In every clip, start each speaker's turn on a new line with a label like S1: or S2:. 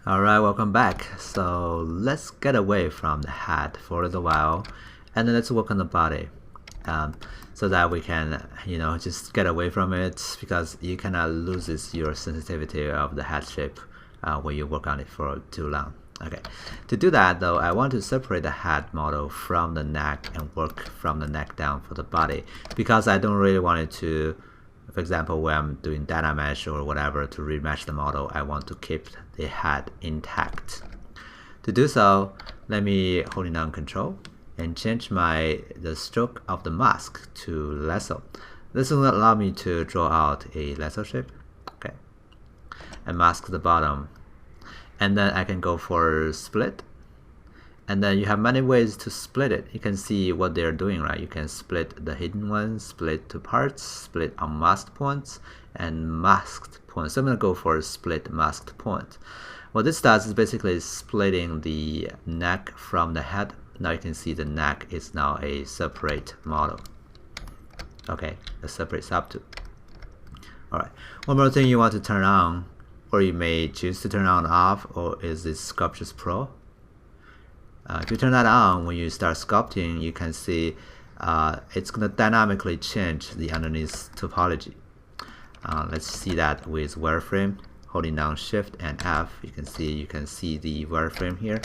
S1: Alright, welcome back. So let's get away from the head for a little while and then let's work on the body so that we can, just get away from it, because you cannot lose your sensitivity of the head shape when you work on it for too long. Okay, to do that though, I want to separate the head model from the neck and work from the neck down for the body, because I don't really want it to, for example, when I'm doing data mesh or whatever to remesh the model, I want to keep the head intact. To do so, let me hold down Control and change the stroke of the mask to lasso. This will allow me to draw out a lasso shape. Okay, and mask the bottom, and then I can go for split. And then you have many ways to split it. You can see what they're doing, right? You can split the hidden ones, split to parts, split unmasked points, and masked points. So I'm going to go for split masked point. What this does is basically splitting the neck from the head. Now you can see the neck is now a separate model. Okay, a separate subtool. Alright, one more thing you want to turn on, or you may choose to turn on and off, or is this Sculptures Pro. If you turn that on, when you start sculpting, you can see it's going to dynamically change the underneath topology. Let's see that with wireframe. Holding down Shift and F, you can see the wireframe here.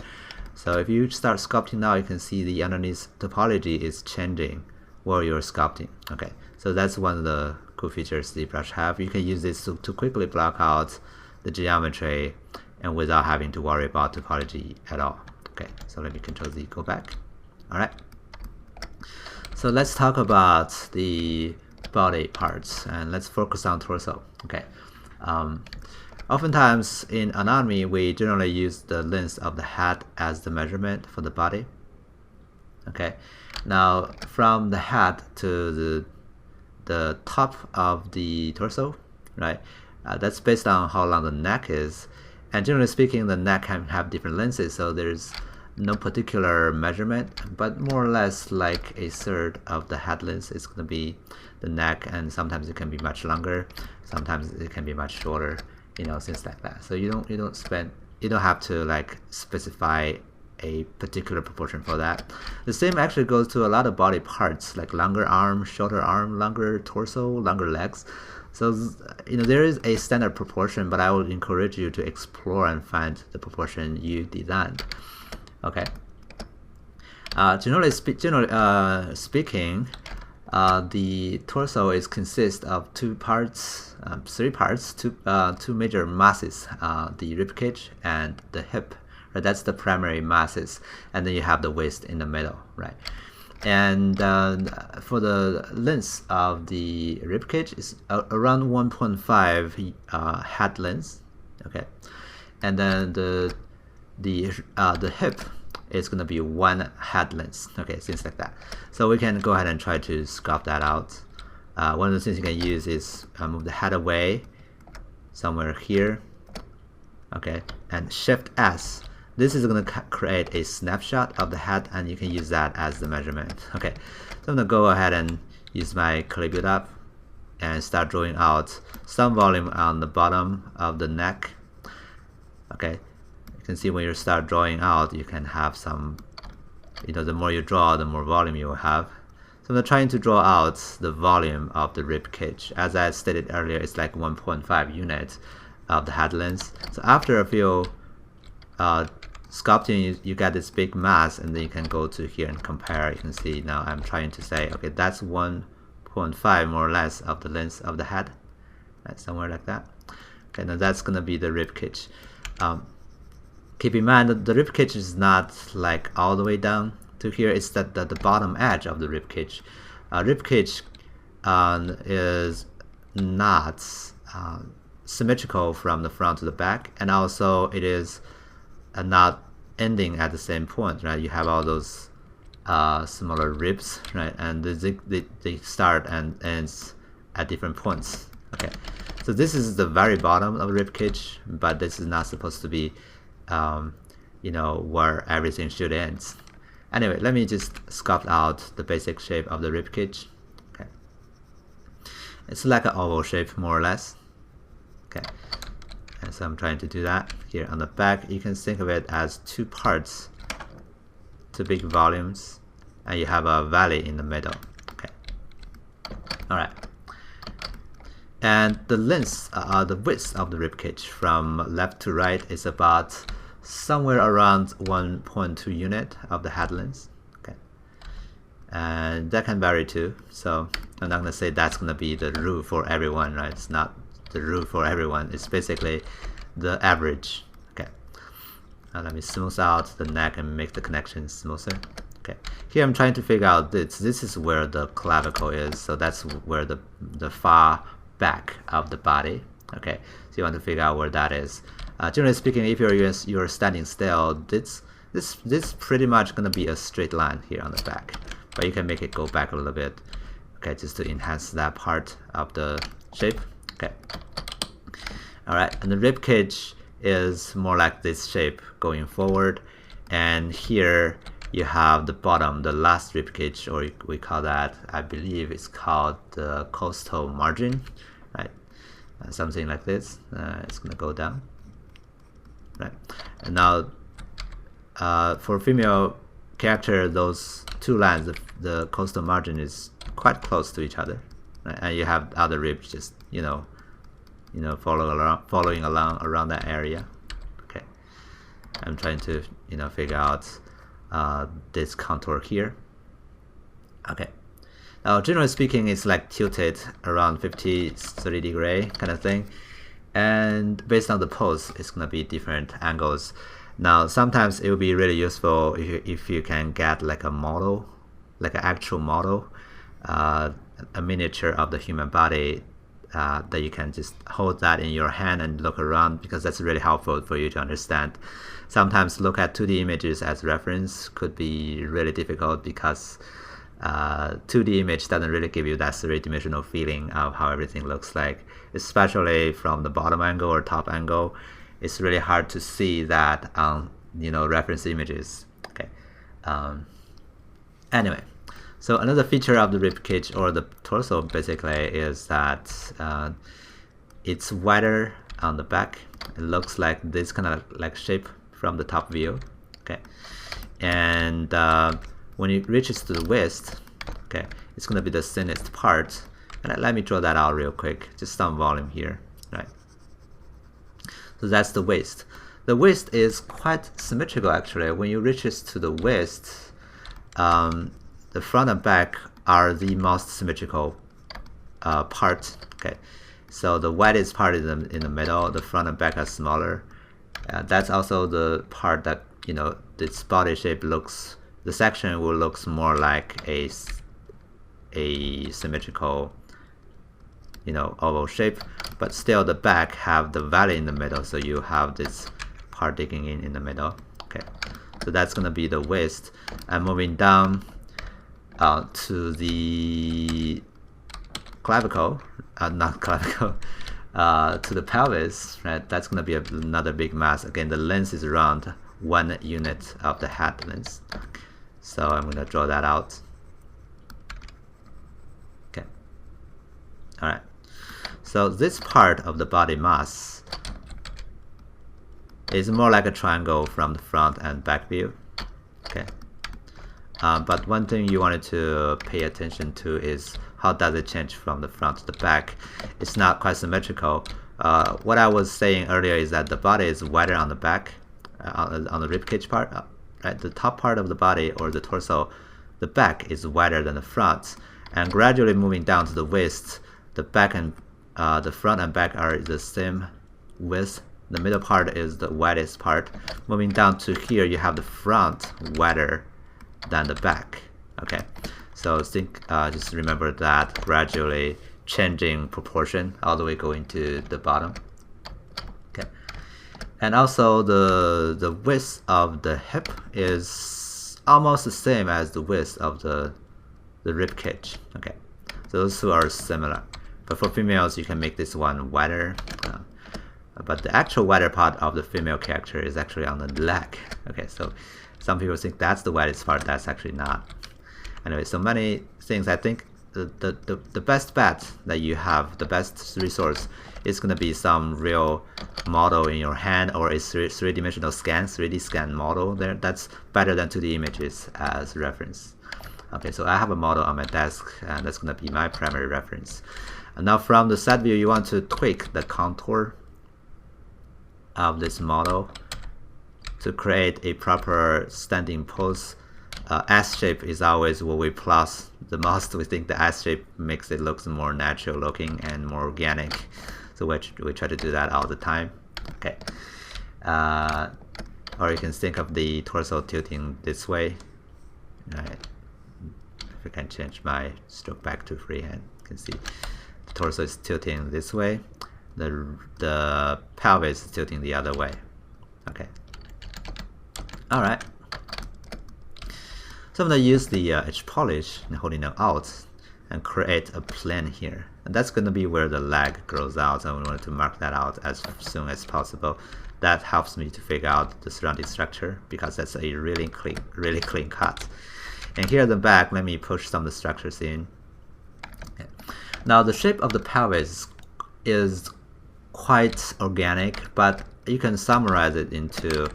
S1: So if you start sculpting now, you can see the underneath topology is changing while you're sculpting. Okay, so that's one of the cool features the brush have. You can use this to quickly block out the geometry and without having to worry about topology at all. Okay, so let me Control Z, go back. Alright, so let's talk about the body parts and let's focus on torso. Okay, oftentimes in anatomy we generally use the length of the head as the measurement for the body. Okay, now from the head to the top of the torso, right, that's based on how long the neck is. And generally speaking, the neck can have different lenses, so there's no particular measurement, but more or less like a third of the head length is going to be the neck, and sometimes it can be much longer, sometimes it can be much shorter, things like that. So you don't have to like specify a particular proportion for that. The same actually goes to a lot of body parts, like longer arm, shorter arm, longer torso, longer legs. So there is a standard proportion, but I would encourage you to explore and find the proportion you designed. Okay. Generally speaking, the torso consists of three parts, two major masses: the ribcage and the hip. Right, that's the primary masses, and then you have the waist in the middle, right? And for the length of the ribcage is around 1.5 head length. Okay, and then the hip is going to be 1 head length. Okay, things like that. So we can go ahead and try to sculpt that out. One of the things you can use is move the head away somewhere here. Okay, and Shift S. This is going to create a snapshot of the head, and you can use that as the measurement. Okay, so I'm going to go ahead and use my clay build up and start drawing out some volume on the bottom of the neck. Okay, you can see when you start drawing out, you can have some, the more you draw, the more volume you will have. So I'm trying to draw out the volume of the rib cage. As I stated earlier, it's like 1.5 units of the head length. So after a few sculpting, you get this big mass, and then you can go to here and compare. You can see now I'm trying to say, okay, that's 1.5 more or less of the length of the head, right, somewhere like that. Okay, now that's going to be the rib cage. Keep in mind that the rib cage is not like all the way down to here. It's the bottom edge of the rib cage. Rib cage is not symmetrical from the front to the back, and also it is not ending at the same point, right? You have all those smaller ribs, right? And they start and ends at different points. Okay, so this is the very bottom of the rib cage, but this is not supposed to be, where everything should end. Anyway, let me just sculpt out the basic shape of the rib cage. Okay, it's like an oval shape, more or less. Okay, Okay, so I'm trying to do that here on the back. You can think of it as two parts, two big volumes, and you have a valley in the middle. Okay. All right. And the length, the width of the ribcage from left to right is about somewhere around 1.2 unit of the head length. Okay. And that can vary too. So I'm not going to say that's going to be the rule for everyone, right? It's not the rule for everyone. It's basically the average. Okay. Now let me smooth out the neck and make the connection smoother. Okay. Here I'm trying to figure out this. This is where the clavicle is. So that's where the far back of the body. Okay, so you want to figure out where that is. Generally speaking, if you're standing still, this pretty much gonna be a straight line here on the back, but you can make it go back a little bit. Okay, just to enhance that part of the shape. Okay. All right, and the rib cage is more like this shape going forward, and here you have the bottom, the last rib cage, or we call that, I believe it's called the costal margin, right? Something like this. It's gonna go down, right? And now, for female character, those two lines, the costal margin is quite close to each other, right? And you have other ribs just following along around that area. Okay, I'm trying to figure out this contour here. Okay, now generally speaking, it's like tilted around 50-30 degree kind of thing, and based on the pose, it's gonna be different angles. Now sometimes it will be really useful if you can get like a model, like an actual model, a miniature of the human body, that you can just hold that in your hand and look around, because that's really helpful for you to understand. Sometimes look at 2D images as reference could be really difficult, because 2D image doesn't really give you that three-dimensional feeling of how everything looks like, especially from the bottom angle or top angle. It's really hard to see that on reference images. Okay. Anyway, so another feature of the rib cage or the torso basically is that it's wider on the back. It looks like this kind of like shape from the top view. Okay, and when it reaches to the waist, okay, it's going to be the thinnest part. And let me draw that out real quick, just some volume here, right? So that's the waist. The waist is quite symmetrical actually. When you reaches to the waist, the front and back are the most symmetrical part. Okay, so the widest part is in the middle. The front and back are smaller. That's also the part that this body shape looks. The section will looks more like a symmetrical, oval shape, but still the back have the valley in the middle. So you have this part digging in the middle. Okay, so that's gonna be the waist, and moving down to the clavicle, not clavicle, to the pelvis, right? That's going to be another big mass. Again, the length is around 1 unit of the head length. So I'm going to draw that out. Okay. All right. So this part of the body mass is more like a triangle from the front and back view. Okay. But one thing you wanted to pay attention to is how does it change from the front to the back. It's not quite symmetrical. What I was saying earlier is that the body is wider on the back, on the ribcage part, right? The top part of the body or the torso, the back is wider than the front, and gradually moving down to the waist, the back and the front and back are the same width. The middle part is the widest part. Moving down to here, you have the front wider than the back. Okay, so just remember that gradually changing proportion all the way going to the bottom. Okay, and also the width of the hip is almost the same as the width of the rib cage. Okay, so those two are similar, but for females you can make this one wider, but the actual wider part of the female character is actually on the leg. Okay, so some people think that's the widest part. That's actually not. Anyway, so many things. I think the best bet that you have, the best resource is going to be some real model in your hand, or a three-dimensional scan, 3D scan model there. That's better than 2D images as reference. Okay, so I have a model on my desk, and that's going to be my primary reference. And now from the side view, you want to tweak the contour of this model to create a proper standing pose. S shape is always what we plus the most. We think the S shape makes it look more natural looking and more organic. So we try to do that all the time. Okay. Or you can think of the torso tilting this way. Right. If I can change my stroke back to freehand, you can see the torso is tilting this way. The pelvis is tilting the other way. Okay. All right. So I'm going to use the edge polish and holding it out and create a plane here. And that's going to be where the leg grows out, and we want to mark that out as soon as possible. That helps me to figure out the surrounding structure, because that's a really clean cut. And here at the back, let me push some of the structures in. Okay. Now the shape of the pelvis is quite organic, but you can summarize it into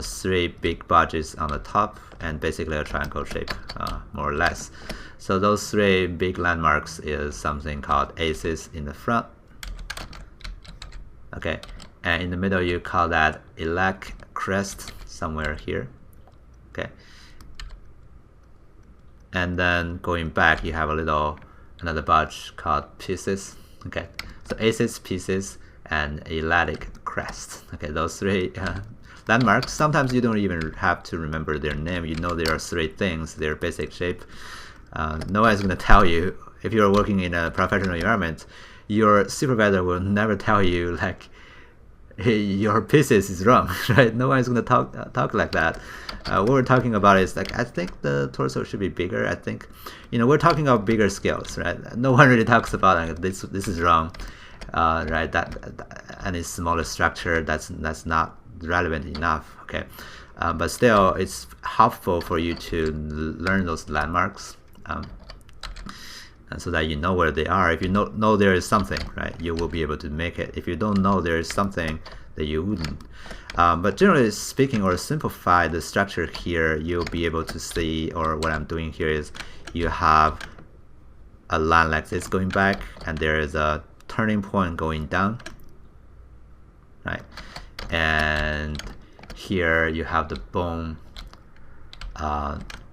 S1: 3 big budgets on the top and basically a triangle shape, more or less. So those 3 big landmarks is something called aces in the front. Okay, and in the middle you call that iliac crest somewhere here. Okay, and then going back you have another budge called pieces. Okay, so aces, pieces, and iliac crest. Okay, those 3 landmarks. Sometimes you don't even have to remember their name. You know there are 3 things, their basic shape. No one is going to tell you. If you're working in a professional environment, your supervisor will never tell you like, hey, your pieces is wrong, right? No one is going to talk like that. What we're talking about is like, I think the torso should be bigger. I think, we're talking about bigger scales, right? No one really talks about like, this is wrong, right? That and it's smaller structure. That's not relevant enough. Okay, but still it's helpful for you to learn those landmarks, and so that you know where they are. If you know there is something, right, you will be able to make it. If you don't know there is something, that you wouldn't. But generally speaking, or simplify the structure here, you'll be able to see, or what I'm doing here is you have a line like this going back, and there is a turning point going down, right? And here you have the bone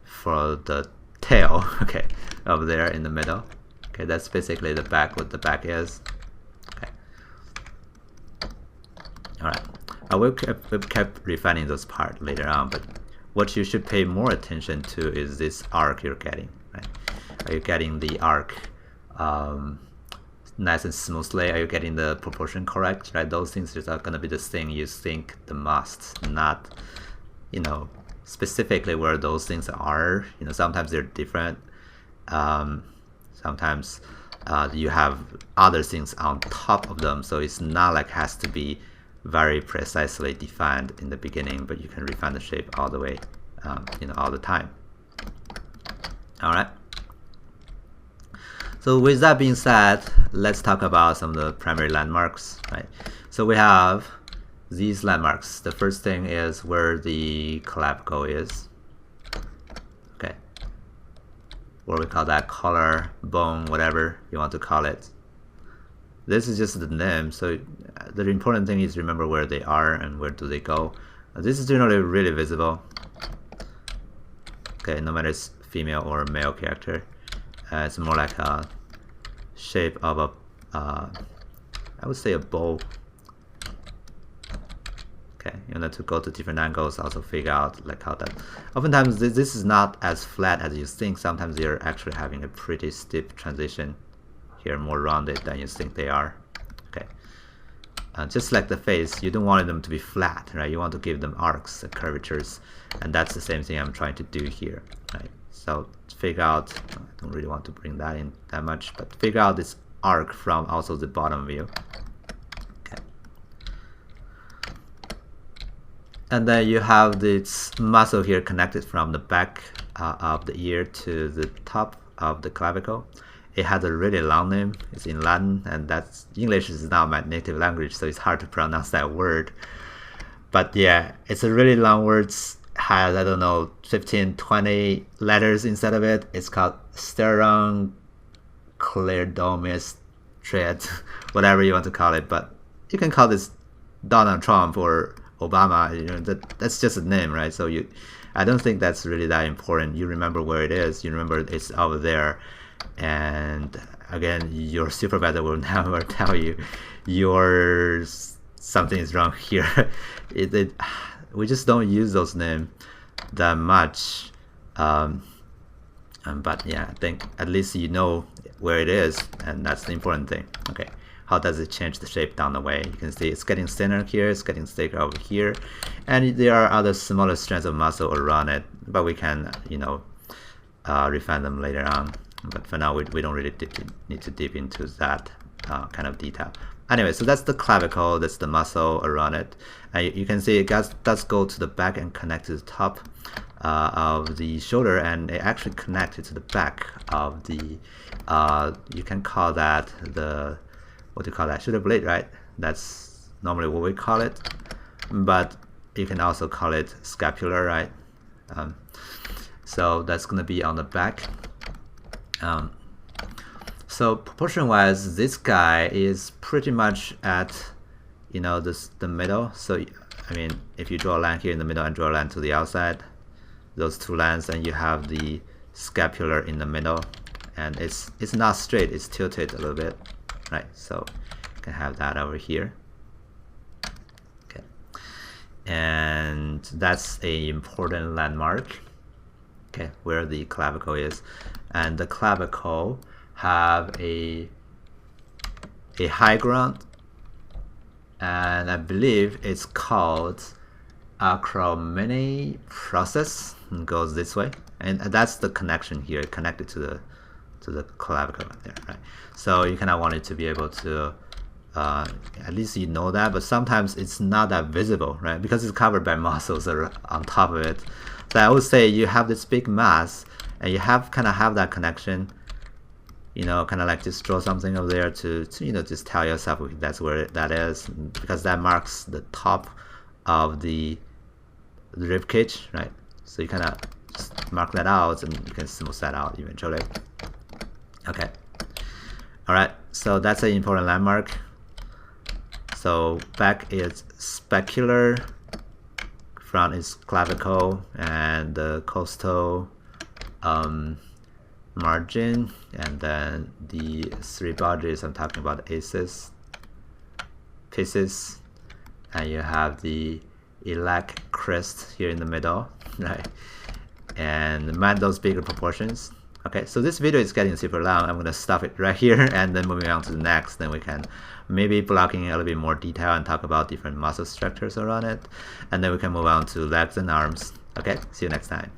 S1: for the tail, okay, over there in the middle. Okay, that's basically the back, what the back is. Okay. All right. We'll keep refining those parts later on, but what you should pay more attention to is this arc you're getting, right? Are you getting the arc nice and smoothly? Are you getting the proportion correct, right? Those things are going to be the thing you think the most, not, specifically where those things are. Sometimes they're different. Sometimes you have other things on top of them, so it's not like has to be very precisely defined in the beginning, but you can refine the shape all the way, all the time. All right. So with that being said, let's talk about some of the primary landmarks, right? So we have these landmarks. The first thing is where the clavicle is, okay, or we call that collar, bone, whatever you want to call it. This is just the name, so the important thing is remember where they are and where do they go. This is generally really visible, okay, no matter it's female or male character. It's more like a shape of a, I would say a bow. Okay, to go to different angles, also figure out like how that. Oftentimes this is not as flat as you think. Sometimes they're actually having a pretty steep transition here, more rounded than you think they are. Okay, just like the face, you don't want them to be flat, right? You want to give them arcs, curvatures, and that's the same thing I'm trying to do here, right? So figure out, I don't really want to bring that in that much, but figure out this arc from also the bottom view. Okay. And then you have this muscle here connected from the back of the ear to the top of the clavicle. It has a really long name. It's in Latin, and that's English is not my native language, so it's hard to pronounce that word. But yeah, it's a really long word. Has, I don't know, 15, 20 letters inside of it. It's called Stereocleidomastoid, whatever you want to call it. But you can call this Donald Trump or Obama. You know, that's just a name, right? So I don't think that's really that important. You remember where it is. You remember it's over there. And again, your supervisor will never tell you something is wrong here. We just don't use those names that much. But yeah, I think at least you know where it is, and that's the important thing. Okay, how does it change the shape down the way? You can see it's getting thinner here, it's getting thicker over here, and there are other smaller strands of muscle around it, but we can, you know, refine them later on. But for now, we don't really need to dip into that kind of detail. Anyway, so that's the clavicle, that's the muscle around it. And you can see it does go to the back and connect to the top of the shoulder, and it actually connected to the back of the, you can call that the, what do you call that, shoulder blade, right? That's normally what we call it, but you can also call it scapular, right? So that's gonna be on the back. So proportion wise, this guy is pretty much at, you know, the middle. So I mean, if you draw a line here in the middle and draw a line to the outside, those two lines, and you have the scapular in the middle, and it's not straight, it's tilted a little bit, right? So you can have that over here. Okay, and that's a important landmark, okay, where the clavicle is. And the clavicle have a high ground, and I believe it's called acromeny process, and goes this way, and that's the connection here, connected to the clavicle right there, right? So you kind of want it to be able to at least you know that, but sometimes it's not that visible, right? Because it's covered by muscles on top of it. So I would say you have this big mass, and you kind of have that connection, you know, kind of like just draw something over there to you know, just tell yourself that's where that is, because that marks the top of the rib cage, right? So you kind of just mark that out, and you can smooth that out eventually. Okay, all right, so that's an important landmark. So back is scapular, front is clavicle, and the costal margin, and then the three bodies I'm talking about, pieces, and you have the iliac crest here in the middle, right? And mind those bigger proportions. Okay, so this video is getting super long. I'm gonna stop it right here, and then moving on to the next, then we can maybe blocking a little bit more detail and talk about different muscle structures around it, and then we can move on to legs and arms. Okay, see you next time.